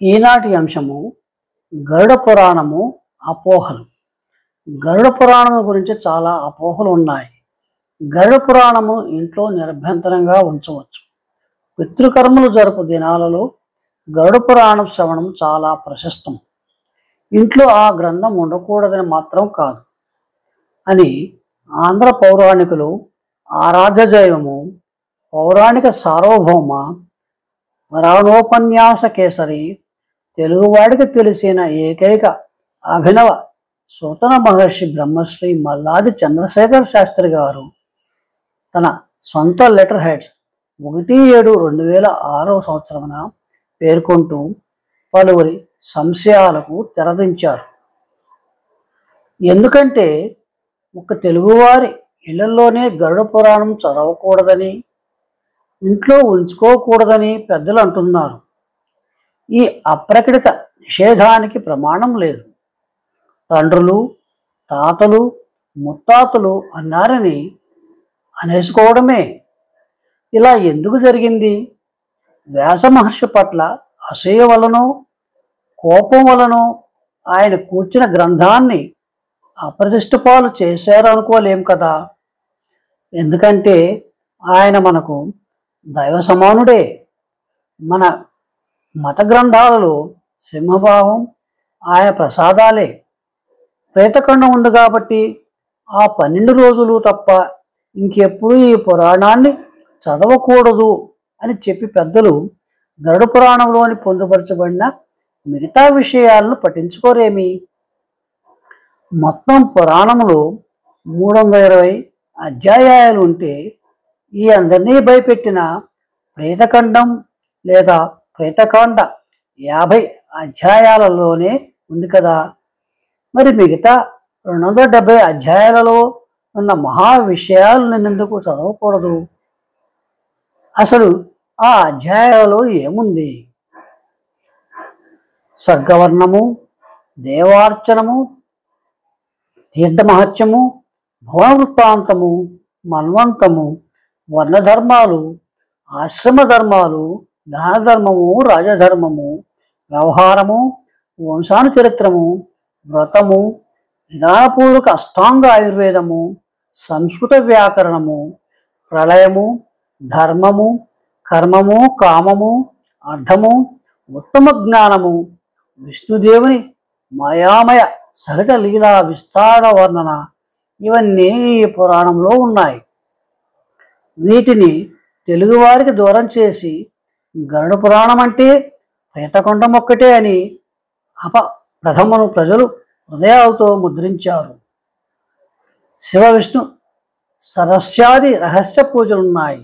ఈనాటి అంశము గరుడ పురాణము అపోహలు. గరుడ పురాణము గురించి చాలా అపోహలు ఉన్నాయి. గరుడ పురాణము ఇంట్లో నిరభ్యంతరంగా ఉంచవచ్చు. పితృకర్మలు జరుపు దినాలలో గరుడ పురాణం శ్రవణం చాలా ప్రశస్తం. ఇంట్లో ఆ గ్రంథం ఉండకూడదని మాత్రం కాదు అని ఆంధ్ర పౌరాణికులు ఆరాధ్య దైవము పౌరాణిక సార్వభౌమ పురాణోపన్యాస కేసరి తెలుగువాడికి తెలిసిన ఏకైక అభినవ సూతన మహర్షి బ్రహ్మశ్రీ మల్లాది చంద్రశేఖర్ శాస్త్రి గారు తన సొంత లెటర్ హెడ్ 1/7/2006 పేర్కొంటూ పలువురి సంశయాలకు తెరదించారు. ఎందుకంటే ఒక తెలుగువారి ఇళ్లలోనే గరుడ పురాణం చదవకూడదని, ఇంట్లో ఉంచుకోకూడదని పెద్దలు అంటున్నారు. ఈ అప్రకటిత నిషేధానికి ప్రమాణం లేదు. తండ్రులు, తాతలు, ముత్తాతలు అన్నారని అనేసుకోవడమే. ఇలా ఎందుకు జరిగింది? వ్యాస మహర్షి పట్ల అసూయ వలనో, కోపం వలనో ఆయన కూర్చిన గ్రంథాన్ని అప్రతిష్ఠ పాలు చేశారు అనుకోలేం కదా. ఎందుకంటే ఆయన మనకు దైవ సమానుడే. మన మత గ్రంథాలలో సింహభావం ఆయన ప్రసాదాలే. ప్రేతఖండం ఉంది కాబట్టి ఆ 12 రోజులు తప్ప ఇంకెప్పుడు ఈ పురాణాన్ని చదవకూడదు అని చెప్పి పెద్దలు గరుడ పురాణంలోని పొందుపరచబడిన మిగతా విషయాలను పట్టించుకోరేమి? మొత్తం పురాణంలో 320 అధ్యాయాలు ఉంటే ఈ అందరినీ భయపెట్టిన ప్రేతఖండం లేదా ప్రేతకాండ 50 అధ్యాయాలలోనే ఉంది కదా. మరి మిగతా 270 అధ్యాయాలలో ఉన్న మహా విషయాలు నేనెందుకు చదవకూడదు? అసలు ఆ అధ్యాయాలలో ఏముంది? స్వర్గవర్ణము, దేవార్చనము, తీర్థమహత్యము, భువన వృత్తాంతము, మన్వంతము, వర్ణధర్మాలు, ఆశ్రమ ధర్మాలు, దాన ధర్మము, రాజధర్మము, వ్యవహారము, వంశానుచరిత్రము, వ్రతము, విధానపూర్వక అష్టాంగ ఆయుర్వేదము, సంస్కృత వ్యాకరణము, ప్రళయము, ధర్మము, కర్మము, కామము, అర్థము, ఉత్తమ జ్ఞానము, విష్ణుదేవుని మాయామయ సహజ లీలా విస్తార వర్ణన, ఇవన్నీ ఈ పురాణంలో ఉన్నాయి. వీటిని తెలుగువారికి దూరం చేసి గరుడ పురాణం అంటే ప్రేతకొండం ఒక్కటే అని ప్రథమను ప్రజలు హృదయాలతో ముద్రించారు. శివ విష్ణు సరస్యాది రహస్య పూజలున్నాయి.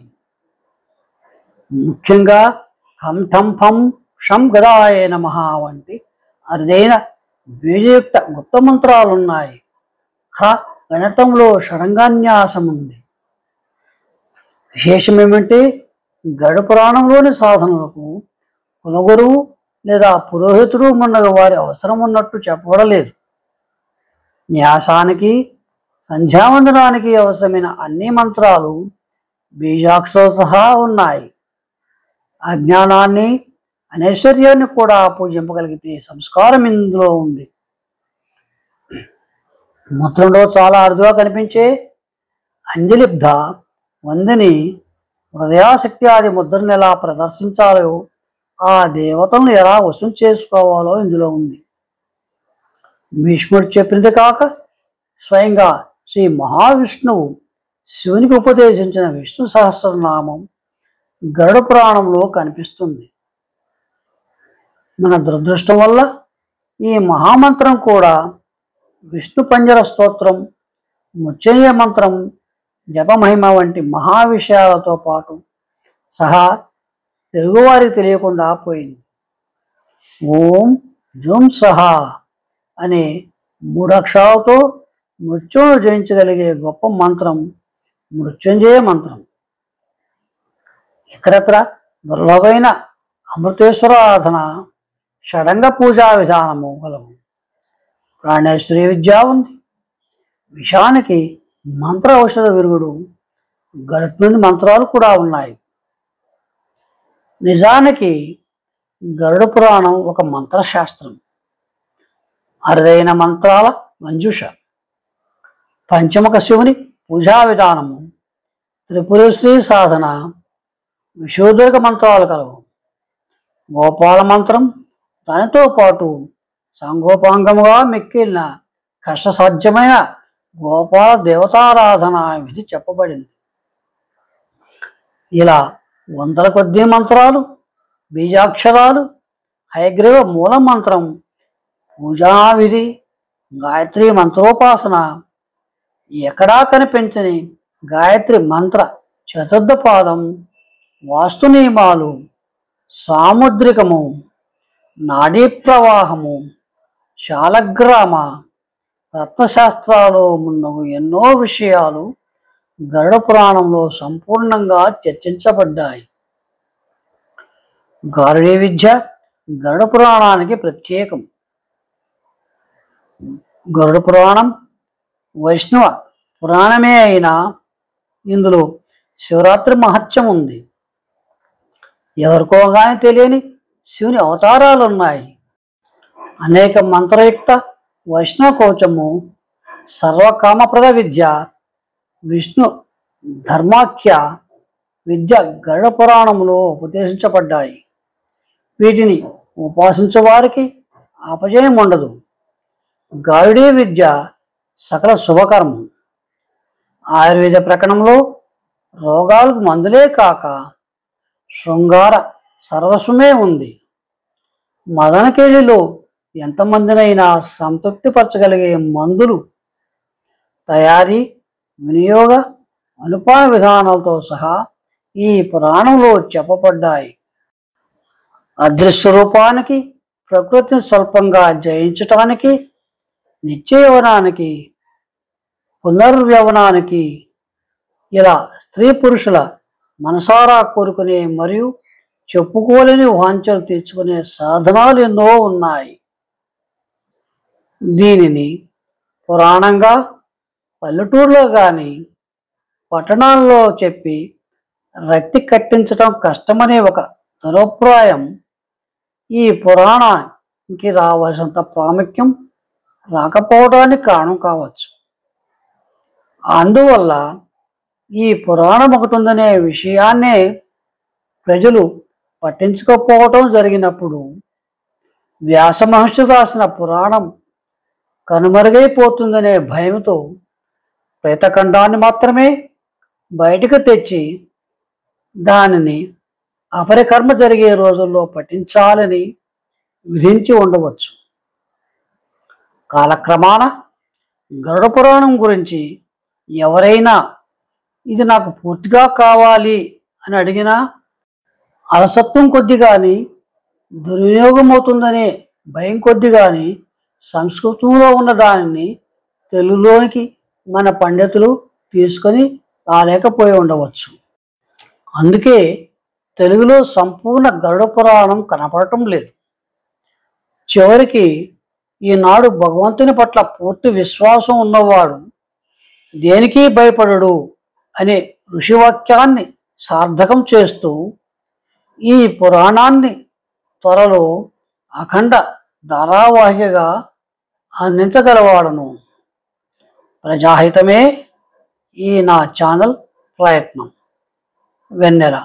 ముఖ్యంగా హం ఠం ఫం షం గదాయ నమః వంటి అరుదైన బీజయుక్త గుప్త మంత్రాలున్నాయి. గణితంలో షడంగాన్యాసం ఉంది. విశేషం ఏమంటే గరుడ పురాణంలోని సాధనలకు కులగురువు లేదా పురోహితుడు మొన్నగ వారి అవసరం ఉన్నట్టు చెప్పబడలేదు. న్యాసానికి, సంధ్యావందనానికి అవసరమైన అన్ని మంత్రాలు బీజాక్షతో సహా ఉన్నాయి. అజ్ఞానాన్ని, అనైశ్వర్యాన్ని కూడా పూజింపగలిగితే సంస్కారం ఇందులో ఉంది. మంత్రంలో చాలా అరుదుగా కనిపించే అంజలిబ్ధ, వందిని, హృదయాశక్తి ఆది ముద్రను ఎలా ప్రదర్శించాలో, ఆ దేవతలను ఎలా వశం చేసుకోవాలో ఇందులో ఉంది. భీష్ముడు చెప్పినది కాక స్వయంగా శ్రీ మహావిష్ణువు శివునికి ఉపదేశించిన విష్ణు సహస్రనామం గరుడ పురాణంలో కనిపిస్తుంది. మన దురదృష్టం వల్ల ఈ మహామంత్రం కూడా విష్ణు పంజర స్తోత్రం, మృత్యుంజయ మంత్రం, జపమహిమ వంటి మహా విషయాలతో పాటు సహా తెలుగువారికి తెలియకుండా పోయింది. ఓం జుం సహా అనే 3 అక్షరాలతో మృత్యువును జయించగలిగే గొప్ప మంత్రం మృత్యుంజయ మంత్రం. ఇతరత్ర దుర్లభమైన అమృతేశ్వర ఆరాధన, షడంగ పూజా విధానము గలవు. ప్రాణేశ్వరి విద్య ఉంది. విషానికి మంత్ర ఔషధ విరుగుడు, గరుత్మంది మంత్రాలు కూడా ఉన్నాయి. నిజానికి గరుడ పురాణం ఒక మంత్రశాస్త్రం, అరుదైన మంత్రాల మంజుష. పంచముఖ శివుని పూజా విధానము, త్రిపురశ్రీ సాధన, విశోధక మంత్రాలు కలవు. గోపాల మంత్రం దానితో పాటు సాంగోపాంగముగా మిక్కిలిన కష్టసాధ్యమైన గోపాల దేవతారాధన విధి చెప్పబడింది. ఇలా వందల కొద్ది మంత్రాలు, బీజాక్షరాలు, హయగ్రీవ మూల మంత్రం, పూజా విధి, గాయత్రి మంత్రోపాసన, ఎక్కడా కనిపించని గాయత్రి మంత్ర చతుర్థ పాదం, వాస్తు నియమాలు, సాముద్రికము, నాడీ ప్రవాహము, శాలగ్రామ, రత్నశాస్త్రాలు మున్నగు ఎన్నో విషయాలు గరుడ పురాణంలో సంపూర్ణంగా చర్చించబడ్డాయి. గారుడీ విద్య గరుడ పురాణానికి ప్రత్యేకం. గరుడ పురాణం వైష్ణవ పురాణమే అయినా ఇందులో శివరాత్రి మహత్యం ఉంది. ఎవరికో కానీ తెలియని శివుని అవతారాలు ఉన్నాయి. అనేక మంత్రయుక్త వైష్ణవ కవచము, సర్వకామప్రద విద్య, విష్ణు ధర్మాఖ్య విద్య గరుడ పురాణంలో ఉపదేశించబడ్డాయి. వీటిని ఉపాసించే వారికి అపజయం ఉండదు. గారుడీ విద్య సకల శుభకర్మం. ఆయుర్వేద ప్రకటనలో రోగాలకు మందులే కాక శృంగార సర్వస్వమే ఉంది. మదనకేళిలో ఎంతమందినైనా సంతృప్తిపరచగలిగే మందులు తయారీ, వినియోగ, అనుపాన విధానాలతో సహా ఈ పురాణంలో చెప్పబడ్డాయి. అదృశ్య రూపానికి, ప్రకృతిని స్వల్పంగా జయించటానికి, నిత్య యవనానికి, పునర్యవనానికి, ఇలా స్త్రీ పురుషుల మనసారా కోరుకునే మరియు చెప్పుకోలేని వాంఛలు తీర్చుకునే సాధనాలు ఎన్నో ఉన్నాయి. దీనిని పురాణంగా పల్లెటూరులో కానీ పట్టణాల్లో చెప్పి రక్తి కట్టించటం కష్టమనే ఒక దురభిప్రాయం ఈ పురాణానికి రావాల్సినంత ప్రాముఖ్యం రాకపోవడానికి కారణం కావచ్చు. అందువల్ల ఈ పురాణం ఒకటి ఉందనే విషయాన్నే ప్రజలు పట్టించుకోకపోవటం జరిగినప్పుడు వ్యాస మహర్షి రాసిన పురాణం కనుమరుగైపోతుందనే భయంతో ప్రేతఖండాన్ని మాత్రమే బయటకు తెచ్చి దానిని అపరికర్మ జరిగే రోజుల్లో పఠించాలని విధించి ఉండవచ్చు. కాలక్రమాన గరుడ పురాణం గురించి ఎవరైనా ఇది నాకు పూర్తిగా కావాలి అని అడిగినా అలసత్వం కొద్ది కానీ, దుర్వినియోగం అవుతుందనే భయం కొద్ది కానీ సంస్కృతంలో ఉన్న దానిని తెలుగులోనికి మన పండితులు తీసుకొని రాలేకపోయి ఉండవచ్చు. అందుకే తెలుగులో సంపూర్ణ గరుడ పురాణం కనపడటం లేదు. చివరికి ఈనాడు భగవంతుని పట్ల పూర్తి విశ్వాసం ఉన్నవాడు దేనికి భయపడడు అనే ఋషివాక్యాన్ని సార్థకం చేస్తూ ఈ పురాణాన్ని త్వరలో అఖండ ధారావాహికగా అందించగలవాడను. ప్రజాహితమే ఈ నా ఛానల్ ప్రయత్నం. వెన్నెల.